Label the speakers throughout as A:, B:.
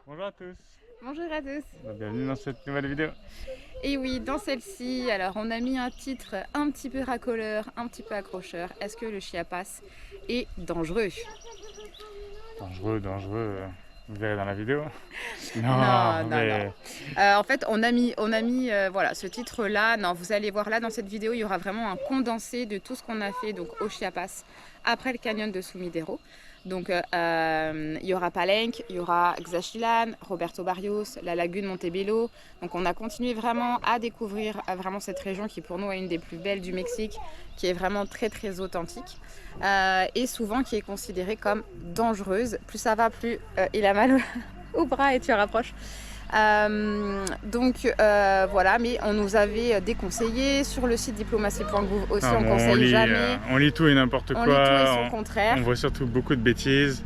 A: Bonjour à tous,
B: Bonjour à tous.
A: bienvenue dans cette nouvelle vidéo.
B: Et oui, dans celle-ci, alors on a mis un titre un petit peu racoleur, un petit peu accrocheur. Est-ce que le Chiapas est dangereux?
A: Dangereux, dangereux, vous verrez dans la vidéo. Non,
B: Non, non, non.
A: mais
B: En fait, voilà, ce titre-là. Non, vous allez voir là dans cette vidéo, il y aura vraiment un condensé de tout ce qu'on a fait donc au Chiapas après le canyon de Sumidero. Donc, il y aura Palenque, il y aura Xachilan, Roberto Barrios, la lagune Montebello. Donc, on a continué vraiment à découvrir vraiment cette région qui pour nous est une des plus belles du Mexique, qui est vraiment très très authentique et souvent qui est considérée comme dangereuse. Plus ça va, plus il a mal au bras et tu rapproches. Voilà, mais on nous avait déconseillé sur le site diplomatie.gouv aussi,
A: non,
B: on
A: bon,
B: conseille jamais.
A: on lit tout et n'importe
B: On lit tout et
A: quoi,
B: son contraire.
A: on voit surtout beaucoup de bêtises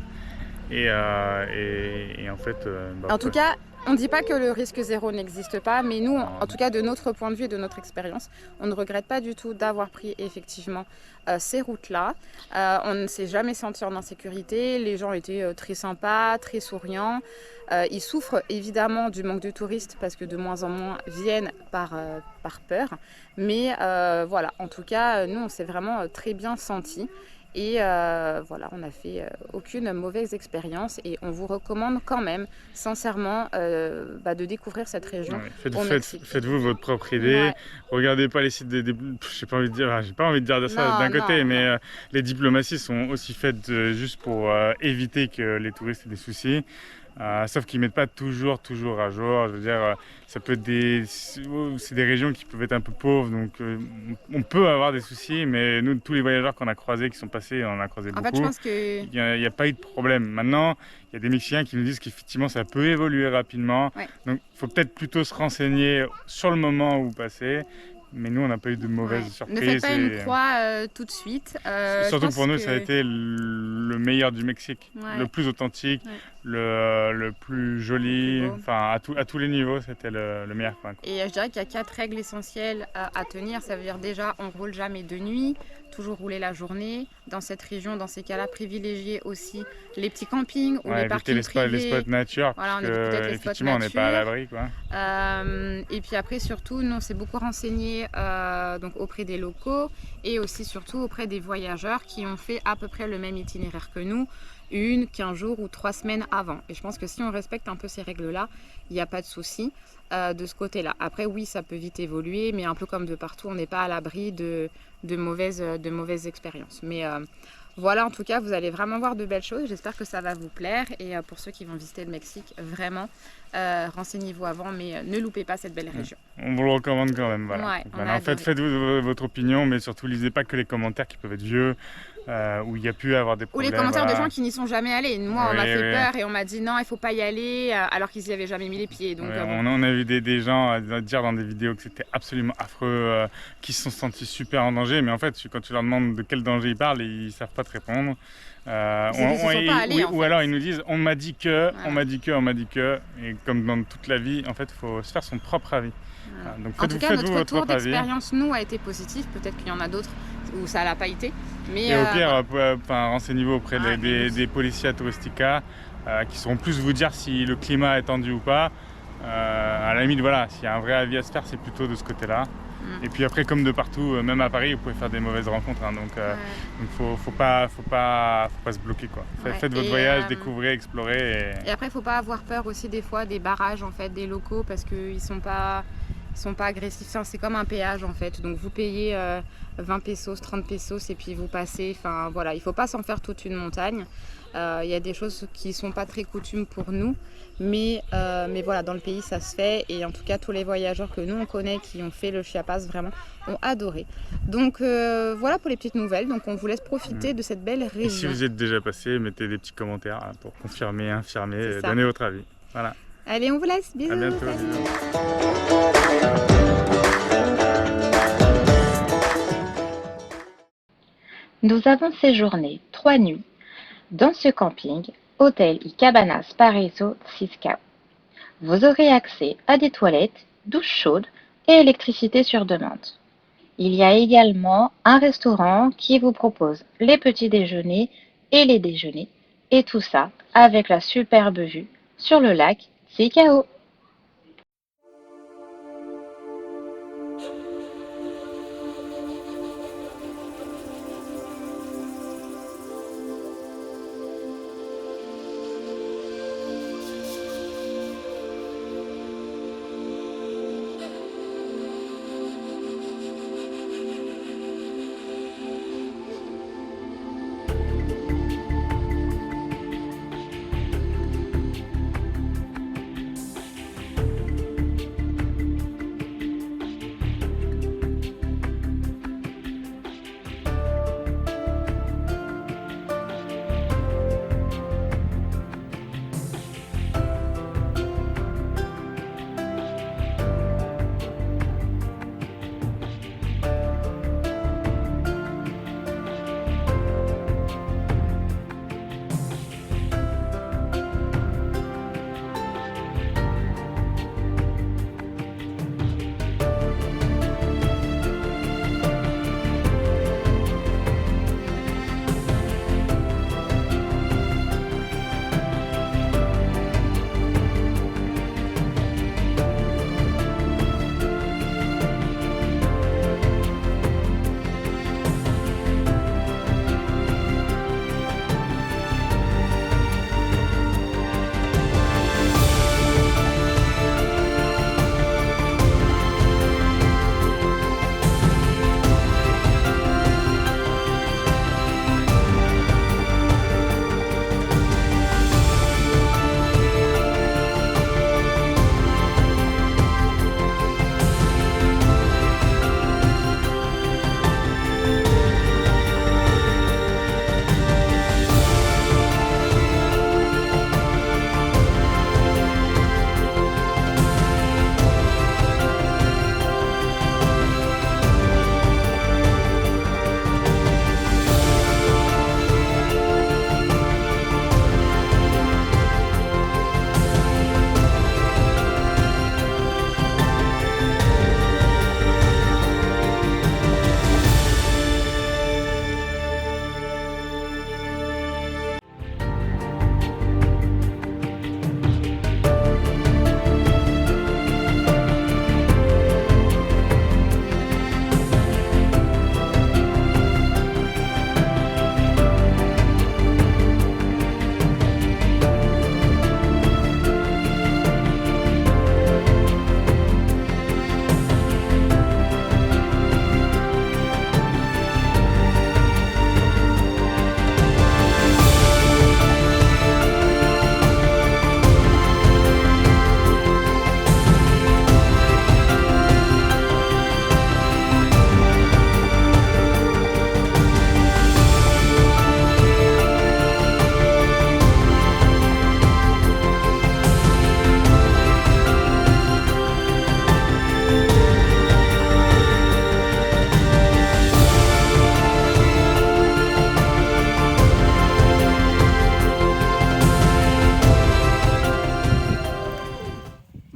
A: et en fait,
B: En tout cas, on ne dit pas que le risque zéro n'existe pas, mais nous, en tout cas de notre point de vue et de notre expérience, on ne regrette pas du tout d'avoir pris effectivement ces routes-là. On ne s'est jamais senti en insécurité, les gens étaient très sympas, très souriants. Ils souffrent évidemment du manque de touristes parce que de moins en moins viennent par peur. Mais voilà, en tout cas, nous, on s'est vraiment très bien sentis. Et voilà, on n'a fait aucune mauvaise expérience et on vous recommande quand même, sincèrement, de découvrir cette région au Mexique.
A: Faites-vous votre propre idée.
B: Ouais.
A: Regardez pas les sites j'ai pas envie de dire ça d'un
B: Non,
A: côté,
B: non,
A: mais
B: non.
A: les diplomaties sont aussi faites juste pour éviter que les touristes aient des soucis. Sauf qu'ils mettent pas toujours à jour. Je veux dire, ça peut être c'est des régions qui peuvent être un peu pauvres, donc on peut avoir des soucis, mais nous, tous les voyageurs qu'on a croisés, qui sont passés, on en a croisé
B: En fait, je
A: beaucoup,
B: pense que...
A: il n'y a pas eu de problème. Maintenant, il y a des Mexicains qui nous disent qu'effectivement, ça peut évoluer rapidement.
B: Ouais.
A: Donc, il faut peut-être plutôt se renseigner sur le moment où vous passez. Mais nous, on n'a pas eu de mauvaises
B: Ouais. Ne faites
A: surprises.
B: pas une croix tout de suite. Je
A: Surtout que pour
B: pense
A: nous, ça a
B: que...
A: été le meilleur du Mexique, le
B: Ouais.
A: plus authentique,
B: Ouais.
A: le plus
B: Le plus
A: joli,
B: beau.
A: enfin à tous les niveaux, c'était le meilleur coin.
B: Et je dirais qu'il y a 4 règles essentielles à tenir. Ça veut dire déjà, on ne roule jamais de nuit, toujours rouler la journée. Dans cette région, dans ces cas-là, privilégier aussi les petits campings ou
A: Ouais,
B: les
A: éviter
B: parkings
A: les spots
B: privés.
A: nature,
B: Voilà,
A: parce
B: on évite peut-être
A: que
B: les spots
A: effectivement, on n'est pas à
B: nature.
A: l'abri, quoi.
B: Et puis après, surtout, nous, on s'est beaucoup renseigné donc auprès des locaux et aussi surtout auprès des voyageurs qui ont fait à peu près le même itinéraire que nous, 15 jours ou 3 semaines avant. Et je pense que si on respecte un peu ces règles-là, il n'y a pas de souci de ce côté-là. Après, oui, ça peut vite évoluer, mais un peu comme de partout, on n'est pas à l'abri de mauvaises expériences. Mais voilà, en tout cas, vous allez vraiment voir de belles choses. J'espère que ça va vous plaire. Et pour ceux qui vont visiter le Mexique, vraiment, renseignez-vous avant, mais ne loupez pas cette belle région.
A: On vous le recommande quand même, voilà.
B: Ouais,
A: Donc,
B: on a
A: maintenant,
B: adoré.
A: faites-vous votre opinion, mais surtout lisez pas que les commentaires qui peuvent être vieux, où il y a pu avoir des
B: Ou les
A: problèmes,
B: commentaires de gens
A: voilà.
B: qui n'y sont jamais allés. Moi, on
A: Oui,
B: m'a fait
A: oui.
B: peur et on m'a dit non, il faut pas y aller, alors qu'ils n'y avaient jamais mis les pieds. Donc
A: Ouais,
B: bon.
A: on a vu des gens dire dans des vidéos que c'était absolument affreux, qui se sont sentis super en danger, mais en fait, quand tu leur demandes de quel danger ils parlent, ils savent pas te répondre.
B: C'est qu'ils ne sont pas allés, en
A: Ou
B: fait.
A: alors ils nous disent on m'a dit que,
B: Voilà.
A: on m'a dit que, on m'a dit que, et comme dans toute la vie, en fait, il faut se faire son propre avis.
B: Voilà.
A: Donc
B: En tout cas,
A: faites-vous
B: notre
A: votre
B: retour
A: propre avis.
B: d'expérience, nous, a été positif. Peut-être qu'il y en a d'autres où ça l'a pas été. Mais
A: Et au pire,
B: voilà.
A: renseignez-vous auprès des policiers touristica, qui sauront plus vous dire si le climat est tendu ou pas. À la limite, voilà, s'il y a un vrai avis à se faire, c'est plutôt de ce côté-là. Et puis après, comme de partout, même à Paris, vous pouvez faire des mauvaises rencontres. Donc faut pas se bloquer, quoi.
B: Ouais.
A: Faites votre voyage, découvrez, explorez.
B: Et après, il faut pas avoir peur aussi des fois des barrages en fait des locaux parce qu'ils sont pas agressifs. C'est comme un péage en fait. Donc vous payez 20 pesos, 30 pesos et puis vous passez. Enfin voilà, il faut pas s'en faire toute une montagne. Il y a des choses qui sont pas très coutumes pour nous, mais voilà, dans le pays ça se fait. Et en tout cas, tous les voyageurs que nous on connaît qui ont fait le Chiapas vraiment ont adoré. Donc voilà pour les petites nouvelles. Donc on vous laisse profiter de cette belle région.
A: Et si vous y êtes déjà passé, mettez des petits commentaires là, pour confirmer, infirmer, donner votre avis. Voilà.
B: Allez, on vous laisse. Bisous.
A: À bientôt.
B: Salut.
C: Nous avons séjourné 3 nuits dans ce camping, hôtel y Cabanas Paraíso Ciscao. Vous aurez accès à des toilettes, douches chaudes et électricité sur demande. Il y a également un restaurant qui vous propose les petits déjeuners et les déjeuners, et tout ça avec la superbe vue sur le lac Tsikao.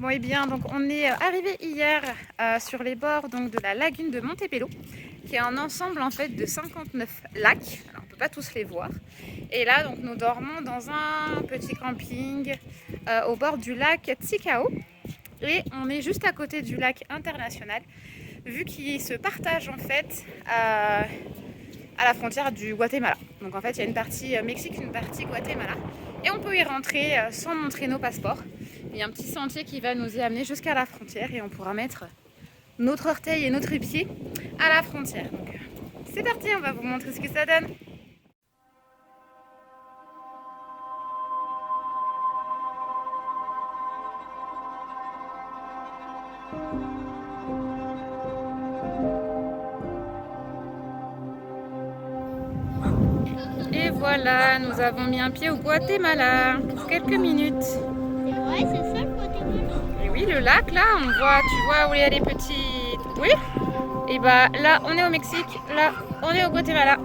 B: Eh bien, donc on est arrivé hier sur les bords donc, de la lagune de Montebello, qui est un ensemble en fait de 59 lacs. Alors, on ne peut pas tous les voir. Et là, donc, nous dormons dans un petit camping au bord du lac Tsikao. Et on est juste à côté du lac international, vu qu'il se partage en fait à la frontière du Guatemala. Donc en fait, il y a une partie Mexique, une partie Guatemala. Et on peut y rentrer sans montrer nos passeports. Il y a un petit sentier qui va nous y amener jusqu'à la frontière et on pourra mettre notre orteil et notre pied à la frontière. Donc c'est parti, on va vous montrer ce que ça donne. Et voilà, nous avons mis un pied au Guatemala pour quelques minutes.
D: C'est vrai, c'est ça le Guatemala?
B: Et oui, le lac là, on voit, tu vois où il y a les petits... Oui. Et bah là, on est au Mexique, là, on est au Guatemala.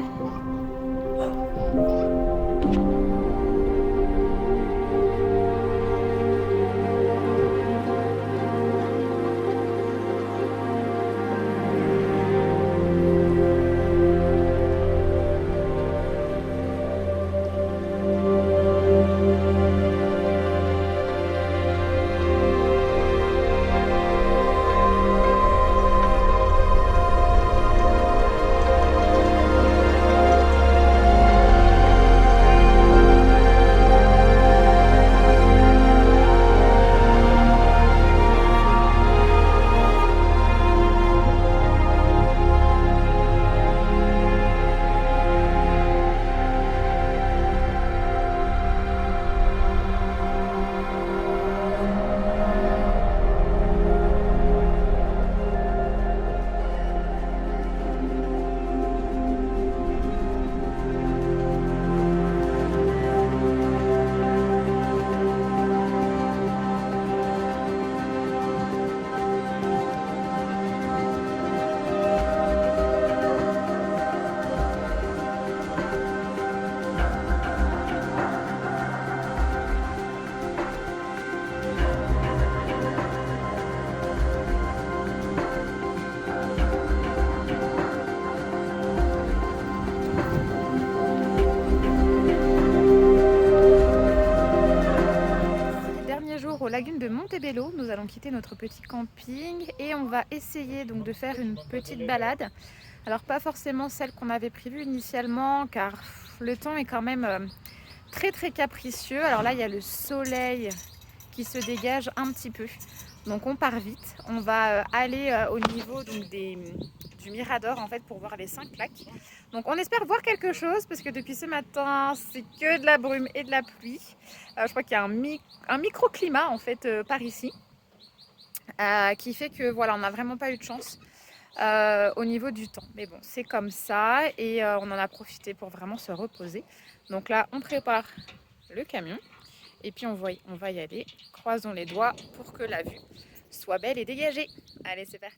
B: retour aux lagunes de Montebello. Nous allons quitter notre petit camping et on va essayer donc de faire une petite balade. Alors pas forcément celle qu'on avait prévue initialement car le temps est quand même très très capricieux. Alors là il y a le soleil qui se dégage un petit peu. Donc on part vite. On va aller au niveau donc, du Mirador en fait pour voir les 5 lacs. Donc on espère voir quelque chose parce que depuis ce matin c'est que de la brume et de la pluie. Je crois qu'il y a un microclimat en fait par ici qui fait que voilà on n'a vraiment pas eu de chance au niveau du temps. Mais bon c'est comme ça et on en a profité pour vraiment se reposer. Donc là on prépare le camion et puis on va y aller. Croisons les doigts pour que la vue soit belle et dégagée. Allez c'est parti.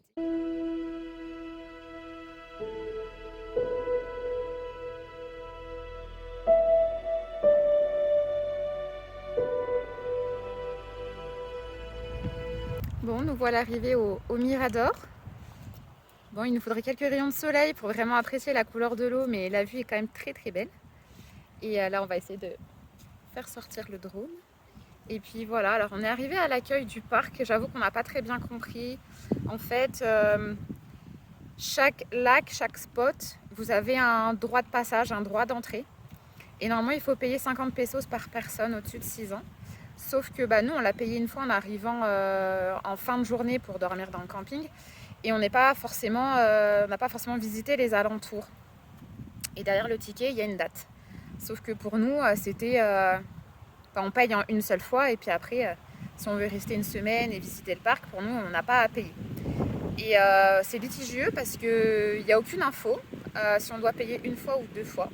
B: Bon, nous voilà arrivés au Mirador. Bon, il nous faudrait quelques rayons de soleil pour vraiment apprécier la couleur de l'eau, mais la vue est quand même très très belle. Et là, on va essayer de faire sortir le drone. Et puis voilà, alors on est arrivé à l'accueil du parc. J'avoue qu'on n'a pas très bien compris. En fait, chaque lac, chaque spot, vous avez un droit de passage, un droit d'entrée. Et normalement, il faut payer 50 pesos par personne au-dessus de 6 ans. Sauf que nous, on l'a payé une fois en arrivant en fin de journée pour dormir dans le camping. Et on n'a pas forcément visité les alentours. Et derrière le ticket, il y a une date. Sauf que pour nous, c'était... on paye en une seule fois. Et puis après, si on veut rester une semaine et visiter le parc, pour nous, on n'a pas à payer. Et c'est litigieux parce qu'il n'y a aucune info si on doit payer une fois ou 2 fois.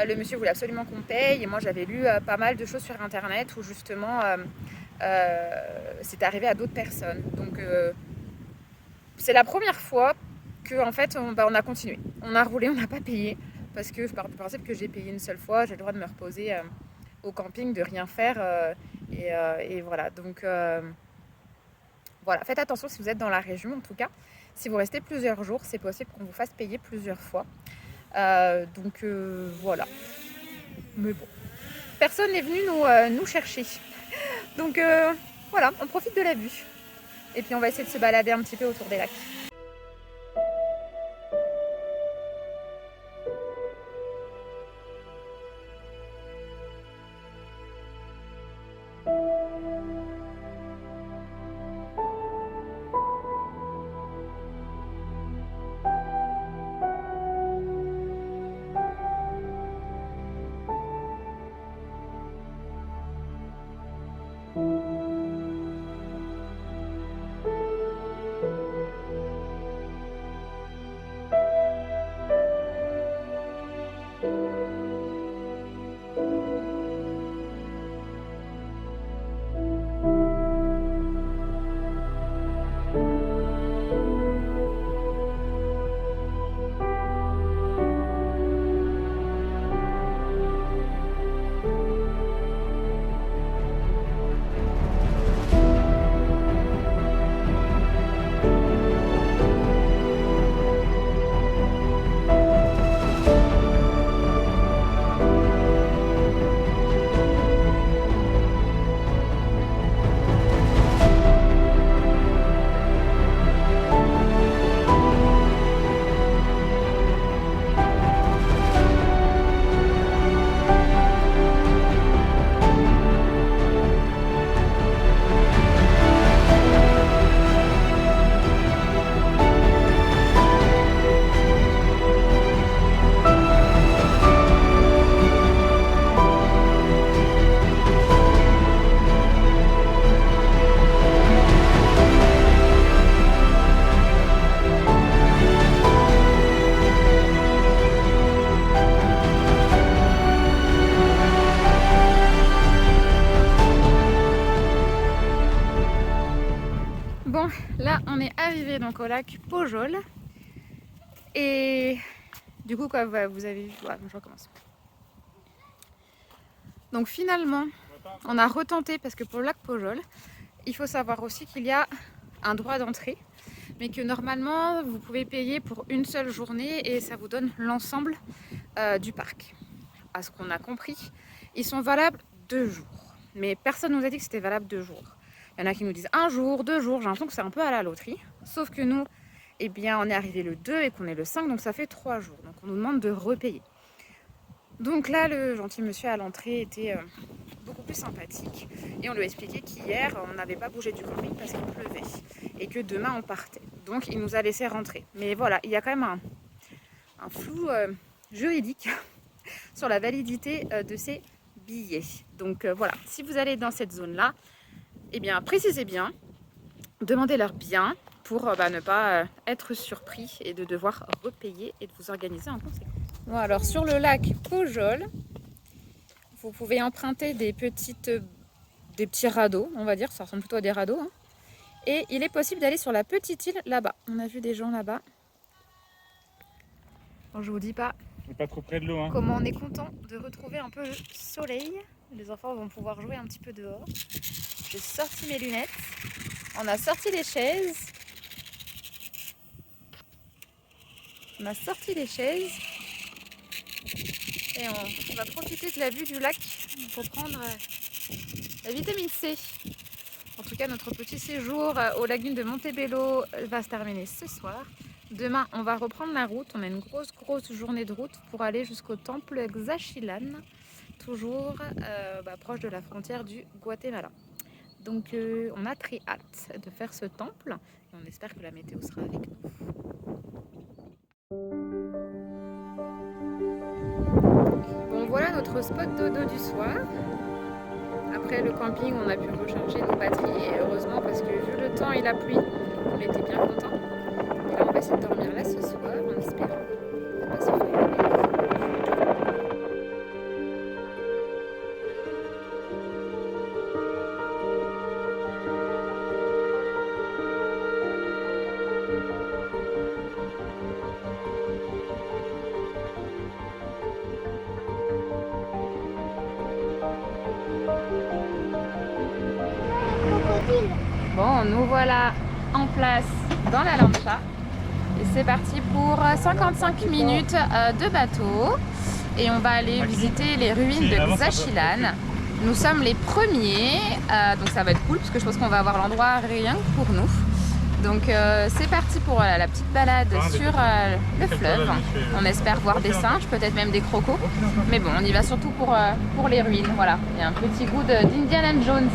B: Le monsieur voulait absolument qu'on paye et moi j'avais lu pas mal de choses sur internet où justement c'est arrivé à d'autres personnes. Donc c'est la première fois que en fait on a continué. On a roulé, on n'a pas payé parce que je pars du principe que j'ai payé une seule fois, j'ai le droit de me reposer au camping, de rien faire et voilà. Donc voilà, faites attention si vous êtes dans la région en tout cas. Si vous restez plusieurs jours, c'est possible qu'on vous fasse payer plusieurs fois. Donc voilà. Mais bon, personne n'est venu nous chercher. Donc voilà, on profite de la vue. Et puis on va essayer de se balader un petit peu autour des lacs. Bon, là on est arrivé donc au lac Pojol et du coup quoi vous avez vu, ouais, je recommence. Donc finalement on a retenté parce que pour le lac Pojol il faut savoir aussi qu'il y a un droit d'entrée mais que normalement vous pouvez payer pour une seule journée et ça vous donne l'ensemble du parc. À ce qu'on a compris, ils sont valables 2 jours. mais personne nous a dit que c'était valable 2 jours. Il y en a qui nous disent 1 jour, 2 jours, j'ai l'impression que c'est un peu à la loterie. Sauf que nous, eh bien, on est arrivé le 2 et qu'on est le 5, donc ça fait 3 jours. Donc on nous demande de repayer. Donc là, le gentil monsieur à l'entrée était beaucoup plus sympathique. Et on lui a expliqué qu'hier, on n'avait pas bougé du camping parce qu'il pleuvait. Et que demain, on partait. Donc il nous a laissé rentrer. Mais voilà, il y a quand même un flou juridique sur la validité de ces billets. Donc voilà, si vous allez dans cette zone-là, eh bien précisez bien, demandez-leur bien pour ne pas être surpris et de devoir repayer et de vous organiser en conséquence. Bon, alors sur le lac Pojol, vous pouvez emprunter des petits radeaux, on va dire, ça ressemble plutôt à des radeaux. Hein. Et il est possible d'aller sur la petite île là-bas. On a vu des gens là-bas. Bon, je vous dis pas.
A: Pas trop près de l'eau. Hein.
B: Comment on est content de retrouver un peu le soleil. Les enfants vont pouvoir jouer un petit peu dehors. J'ai sorti mes lunettes. On a sorti les chaises. On a sorti les chaises. Et on va profiter de la vue du lac pour prendre la vitamine C. En tout cas, notre petit séjour aux lagunes de Montebello va se terminer ce soir. Demain, on va reprendre la route. On a une grosse journée de route pour aller jusqu'au temple Xachilan, toujours proche de la frontière du Guatemala. Donc, on a très hâte de faire ce temple et on espère que la météo sera avec nous. Bon, voilà notre spot dodo du soir. Après le camping, on a pu recharger nos batteries et heureusement parce que vu le temps et la pluie, on était bien contents. Et là, on va essayer de dormir là ce soir en espérant ne pas se faire mal. Bon, nous voilà en place dans la lancha et c'est parti pour 55 minutes de bateau et on va aller visiter les ruines de Xachilan. Nous sommes les premiers, donc ça va être cool parce que je pense qu'on va avoir l'endroit rien que pour nous. Donc c'est parti pour la petite balade sur le fleuve. On espère voir des singes, peut-être même des crocos. Mais bon, on y va surtout pour les ruines. Voilà, il y a un petit goût d'Indiana Jones.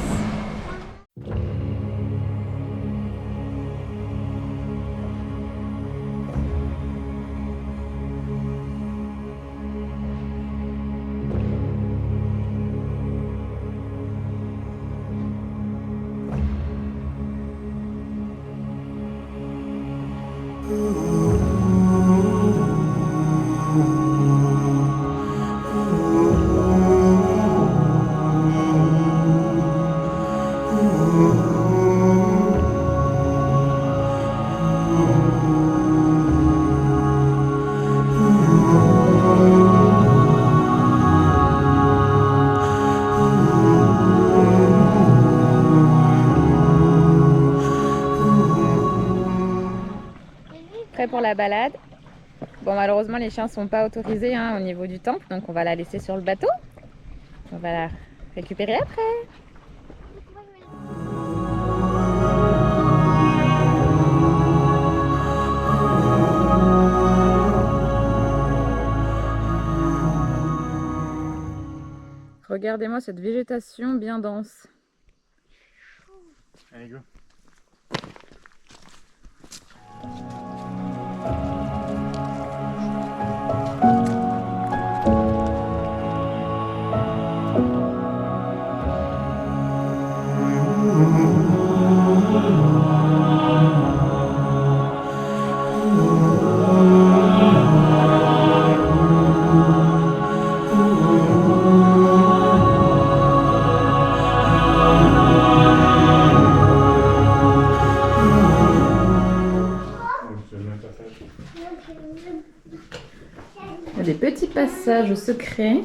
B: Prêt pour la balade. Bon, malheureusement les chiens sont pas autorisés au niveau du temple, donc on va la laisser sur le bateau. On va la récupérer après. Regardez-moi cette végétation bien dense.
A: Allez, go.
B: Il y a des petits passages secrets.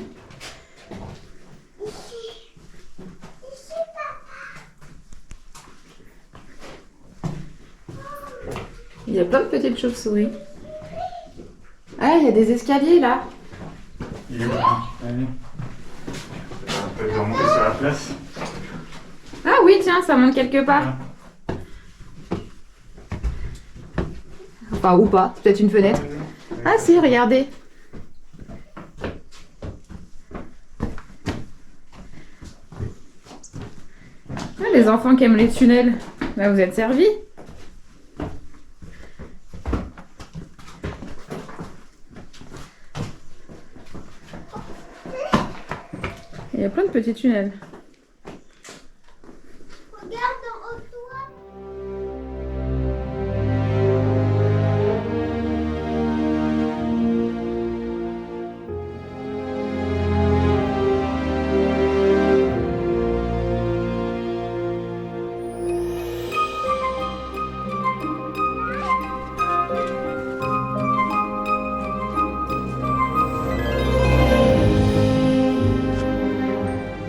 B: Il y a plein de petites chauves-souris. Ah, il y a des escaliers là.
A: Il est où? Allez. On peut remonter sur la place.
B: oui, tiens, ça monte quelque part. Enfin, ou pas, peut-être une fenêtre. Ah si, regardez. Ah, les enfants qui aiment les tunnels, là vous êtes servis. Il y a plein de petits tunnels.
D: Regarde en haut de toi.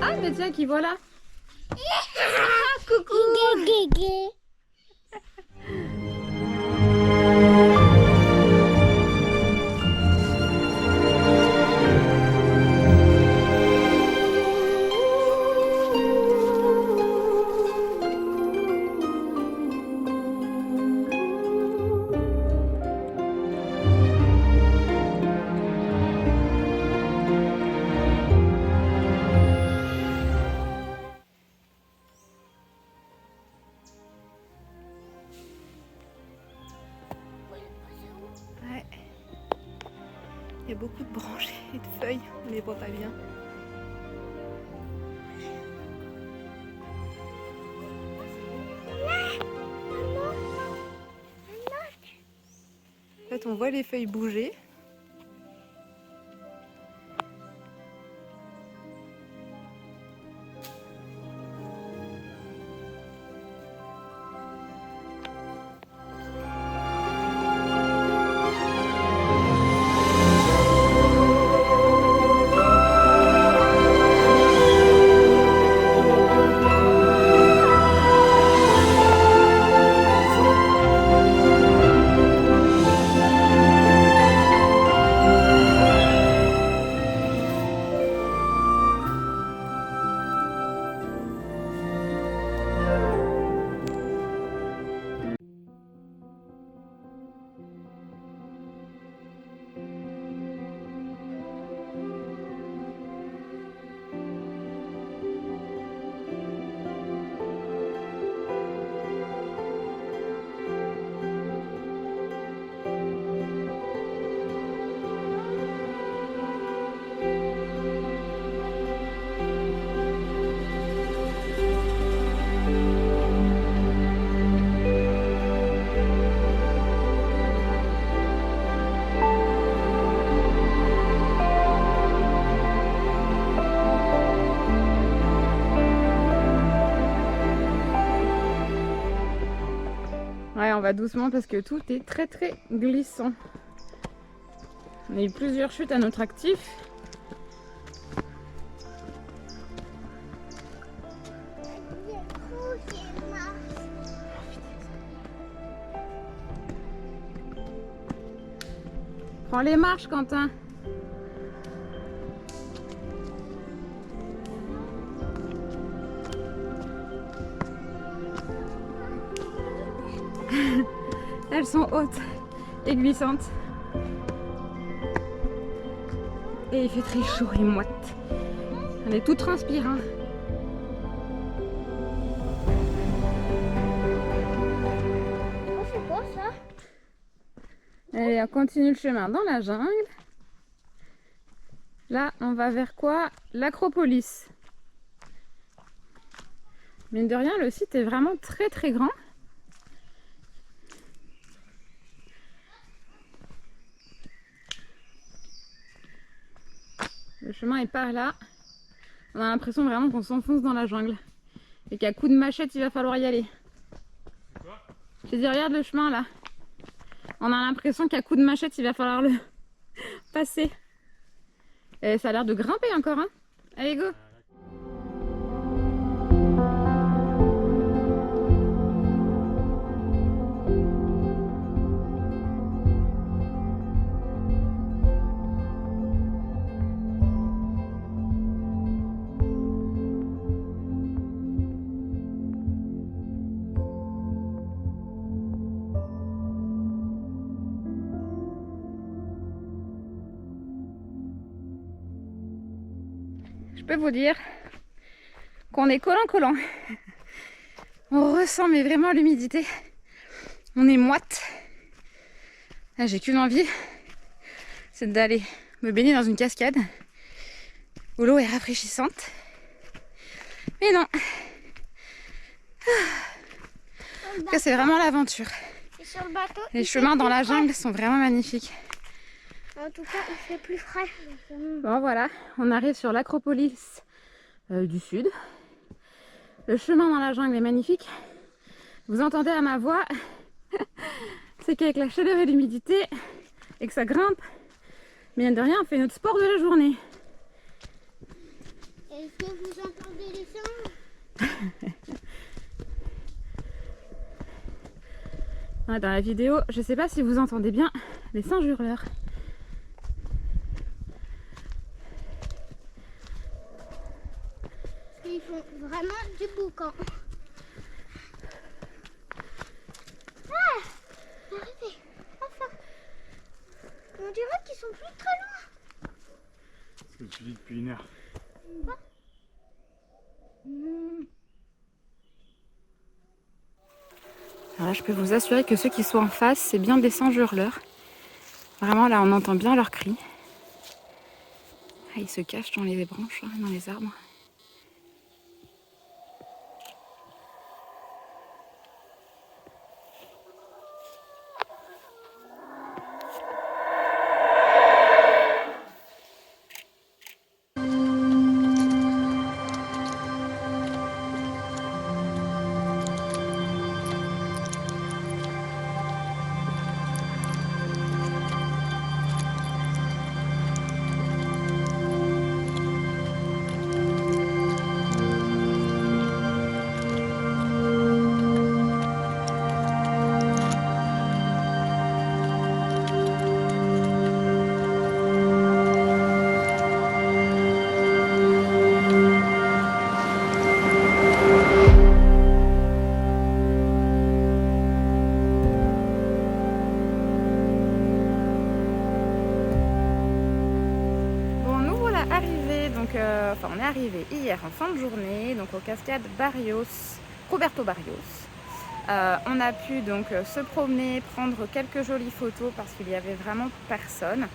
B: Ah, mais tiens, qui voilà.
D: Coucou. Gé, gé, gé.
E: Ouais. Il y a beaucoup de branches et de feuilles, on les voit pas bien. En fait, on voit les feuilles bouger.
B: Ouais, on va doucement parce que tout est très très glissant. On a eu plusieurs chutes à notre actif. Prends les marches, Quentin. Elles sont hautes et glissantes. Et il fait très chaud et moite. On est tout transpirant.
D: Oh, c'est quoi ça?
B: Allez, on continue le chemin dans la jungle. Là, on va vers quoi? L'Acropolis. Mine de rien, le site est vraiment très très grand. Le chemin est par là. On a l'impression vraiment qu'on s'enfonce dans la jungle. Et qu'à coup de machette, il va falloir y aller. J'ai dit, regarde le chemin là. On a l'impression qu'à coup de machette, il va falloir le passer. Et ça a l'air de grimper encore, hein. Allez, go! peux vous dire qu'on est collant. On ressent mais vraiment l'humidité. On est moite. Là, j'ai qu'une envie, c'est d'aller me baigner dans une cascade où l'eau est rafraîchissante. Mais non. En tout cas, c'est vraiment l'aventure.
D: Et sur le bateau,
B: Les chemins dans la jungle sont vraiment magnifiques.
D: en tout cas, il fait plus frais.
B: Bon voilà, on arrive sur l'Acropolis du Sud. Le chemin dans la jungle est magnifique. Vous entendez à ma voix, c'est qu'avec la chaleur et l'humidité et que ça grimpe, mais de rien, on fait notre sport de la journée.
D: Est-ce que vous entendez les singes?
B: Ouais, dans la vidéo, je sais pas si vous entendez bien les singes hurleurs.
D: Ils font vraiment du boucan. Ah, arrêtez, enfin. On dirait qu'ils sont plus très loin.
A: C'est ce que tu dis depuis 1 heure.
B: Alors là, je peux vous assurer que ceux qui sont en face, c'est bien des singes hurleurs. Vraiment, là, on entend bien leurs cris. Ah, ils se cachent dans les branches, hein, dans les arbres. On est arrivé hier en fin de journée, donc aux cascades Barrios, Roberto Barrios. On a pu donc se promener, prendre quelques jolies photos parce qu'il y avait vraiment personne.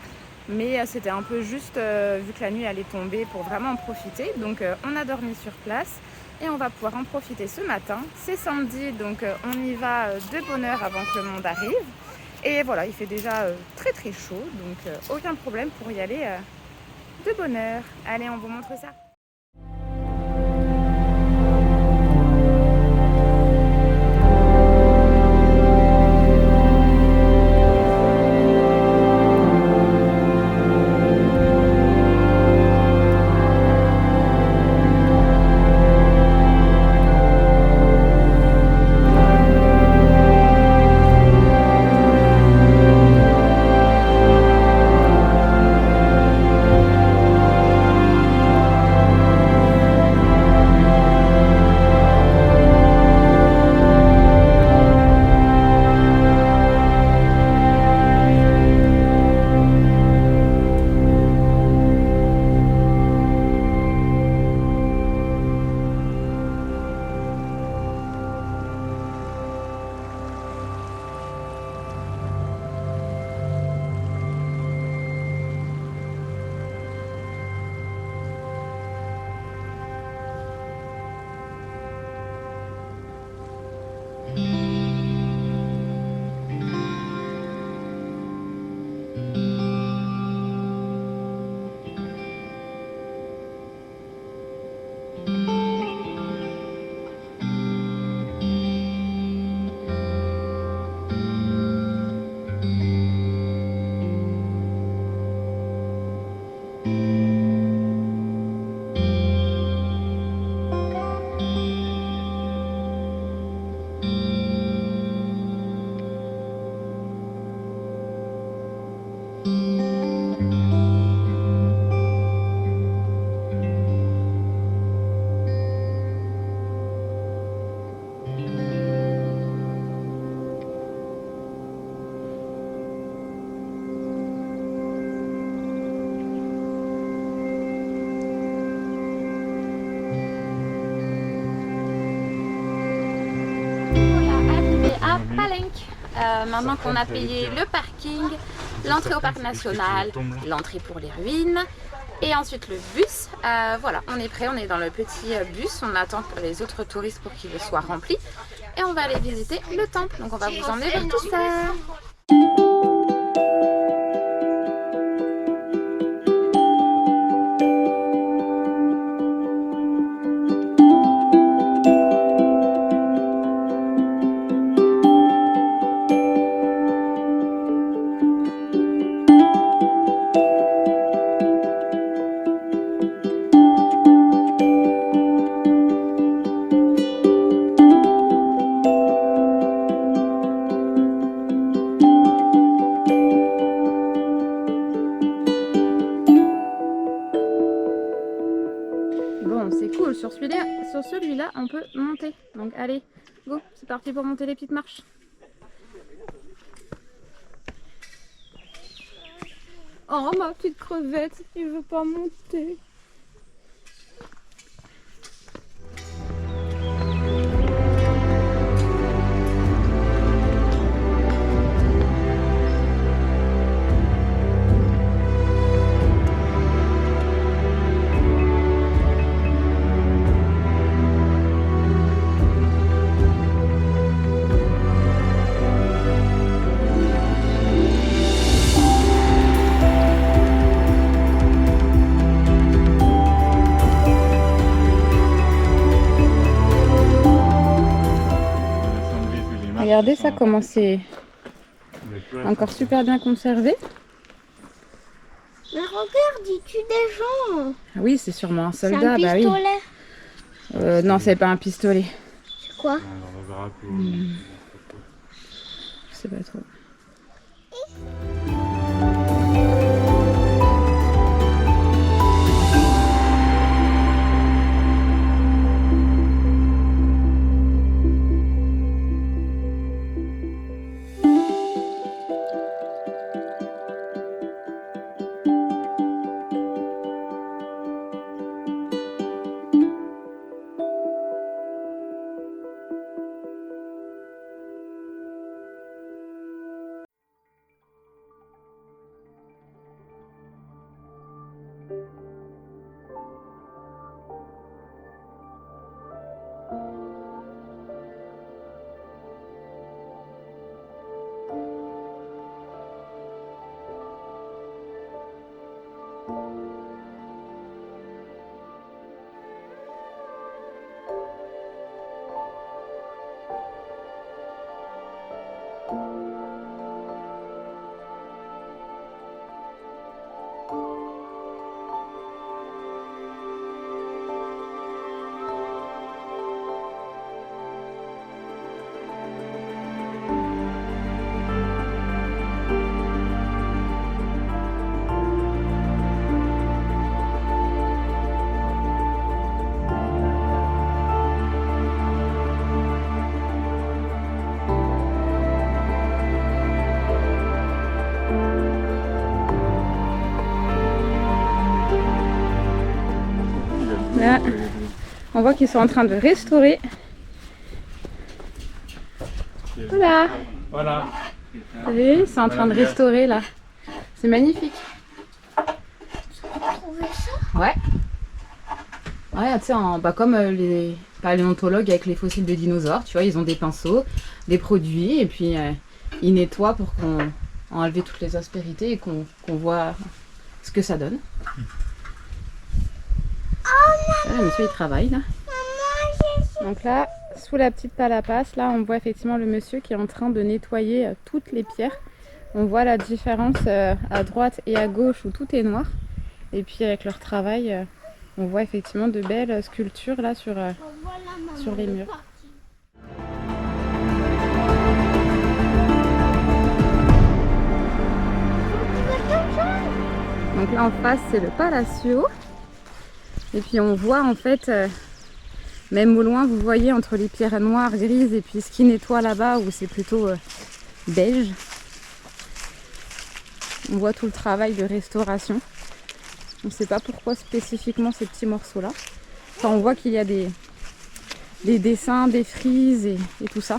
B: Mais c'était un peu juste vu que la nuit allait tomber pour vraiment en profiter. Donc on a dormi sur place et on va pouvoir en profiter ce matin. C'est samedi, donc on y va de bonne heure avant que le monde arrive. Et voilà, il fait déjà très très chaud, donc aucun problème pour y aller de bonne heure. Allez, on vous montre ça. maintenant qu'on a payé le parking, l'entrée au parc national, l'entrée pour les ruines et ensuite le bus. Voilà, on est prêt, on est dans le petit bus, on attend les autres touristes pour qu'il soit rempli et on va aller visiter le temple. Donc on va vous emmener vers tout ça. Bon, c'est cool, sur celui-là, on peut monter. Donc allez, go, c'est parti pour monter les petites marches. Oh, ma petite crevette, il veut pas monter. Regardez ça, comment c'est encore super bien conservé.
D: Mais regarde, il tue des gens.
B: Ah oui, c'est sûrement un
D: C'est
B: soldat,
D: un
B: bah oui.
D: pistolet.
B: Non, c'est pas un pistolet.
D: C'est quoi?
B: Je sais pas trop. Là, on voit qu'ils sont en train de restaurer. Voilà.
A: Voilà.
B: Vous avez vu, ils sont en train de restaurer là. C'est magnifique. Ouais. Ouais, tu sais, comme les paléontologues avec les fossiles de dinosaures, tu vois, ils ont des pinceaux, des produits, et puis ils nettoient pour qu'on enlever toutes les aspérités et qu'on voit ce que ça donne. Voilà, monsieur il travaille là. Donc là, sous la petite pelle à passe, là on voit effectivement le monsieur qui est en train de nettoyer toutes les pierres. On voit la différence à droite et à gauche où tout est noir. Et puis avec leur travail, on voit effectivement de belles sculptures là sur les murs. Donc là en face c'est le Palacio. Et puis on voit en fait, même au loin, vous voyez entre les pierres noires, grises et puis ce qui nettoie là-bas où c'est plutôt beige. On voit tout le travail de restauration. On ne sait pas pourquoi spécifiquement ces petits morceaux-là. Enfin, on voit qu'il y a des dessins, des frises et tout ça.